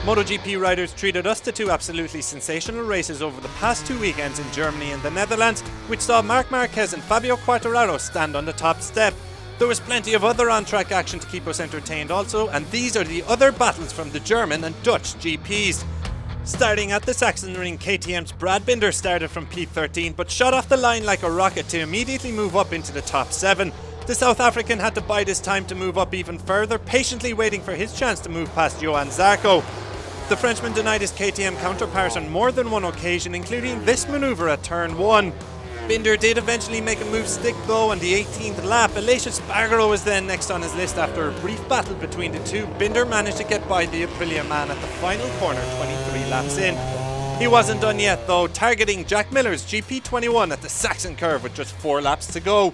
MotoGP riders treated us to two absolutely sensational races over the past 2 weekends in Germany and the Netherlands, which saw Marc Marquez and Fabio Quartararo stand on the top step. There was plenty of other on-track action to keep us entertained also, and these are the other battles from the German and Dutch GPs. Starting at the Sachsenring, KTM's Brad Binder started from P13 but shot off the line like a rocket to immediately move up into the top 7. The South African had to bide his time to move up even further, patiently waiting for his chance to move past Johan Zarco. The Frenchman denied his KTM counterpart on more than one occasion, including this manoeuvre at turn 1. Binder did eventually make a move stick though on the 18th lap. Aleix Espargaro was then next on his list after a brief battle between the two. Binder managed to get by the Aprilia man at the final corner 23 laps in. He wasn't done yet though, targeting Jack Miller's GP21 at the Saxon curve with just 4 laps to go.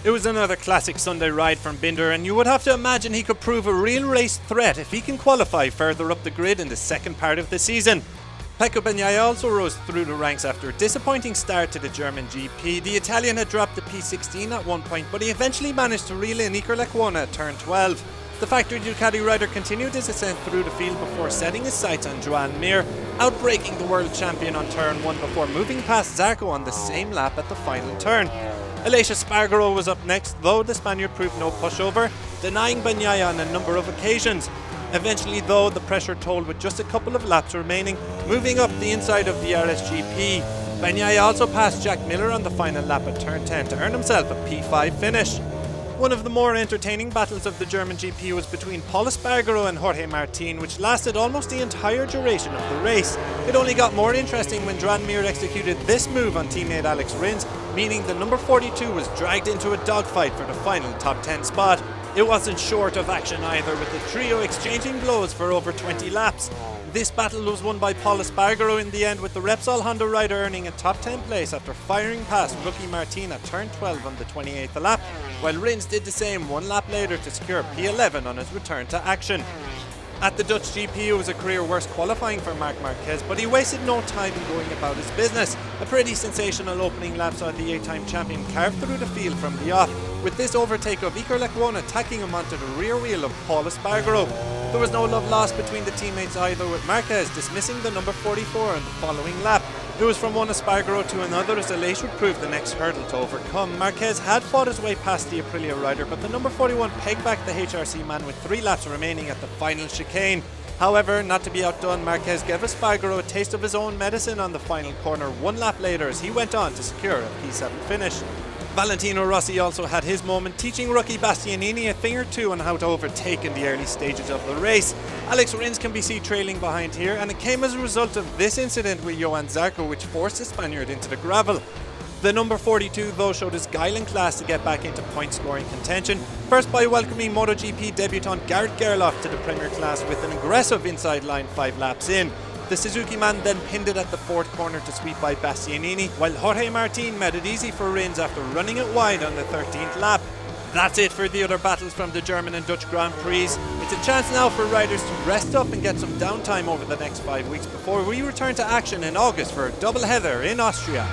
It was another classic Sunday ride from Binder, and you would have to imagine he could prove a real race threat if he can qualify further up the grid in the second part of the season. Pecco Bagnaia also rose through the ranks after a disappointing start to the German GP. The Italian had dropped to P16 at one point, but he eventually managed to reel in Iker Lecuona at turn 12. The factory Ducati rider continued his ascent through the field before setting his sights on Joan Mir, outbreaking the world champion on turn 1 before moving past Zarco on the same lap at the final turn. Aleix Espargaro was up next, though the Spaniard proved no pushover, denying Bagnaia on a number of occasions. Eventually though, the pressure told with just a couple of laps remaining, moving up the inside of the RSGP. Bagnaia also passed Jack Miller on the final lap at turn 10 to earn himself a P5 finish. One of the more entertaining battles of the German GP was between Paul Espargaro and Jorge Martin, which lasted almost the entire duration of the race. It only got more interesting when Joan Mir executed this move on teammate Alex Rins, meaning the number 42 was dragged into a dogfight for the final top 10 spot. It wasn't short of action either, with the trio exchanging blows for over 20 laps. This battle was won by Paul Espargaro in the end, with the Repsol Honda rider earning a top 10 place after firing past rookie Martin at turn 12 on the 28th lap, while Rins did the same 1 lap later to secure P11 on his return to action. At the Dutch GP, it was a career worst qualifying for Marc Marquez, but he wasted no time in going about his business. A pretty sensational opening lap saw the 8-time champion carve through the field from the off, with this overtake of Iker Lecuona tacking him onto the rear wheel of Paul Espargaro. There was no love lost between the teammates either, with Marquez dismissing the number 44 on the following lap. It was from one Espargaro to another as Aleix would prove the next hurdle to overcome. Marquez had fought his way past the Aprilia rider, but the number 41 pegged back the HRC man with 3 laps remaining at the final chicane. However, not to be outdone, Marquez gave Espargaro a taste of his own medicine on the final corner 1 lap later as he went on to secure a P7 finish. Valentino Rossi also had his moment, teaching rookie Bastianini a thing or two on how to overtake in the early stages of the race. Alex Rins can be seen trailing behind here, and it came as a result of this incident with Johan Zarco, which forced the Spaniard into the gravel. The number 42 though showed his guile and class to get back into point scoring contention, first by welcoming MotoGP debutant Garrett Gerloff to the Premier class with an aggressive inside line 5 laps in. The Suzuki man then pinned it at the 4th corner to sweep by Bastianini, while Jorge Martin made it easy for Rins after running it wide on the 13th lap. That's it for the other battles from the German and Dutch Grand Prix. It's a chance now for riders to rest up and get some downtime over the next 5 weeks before we return to action in August for a double header in Austria.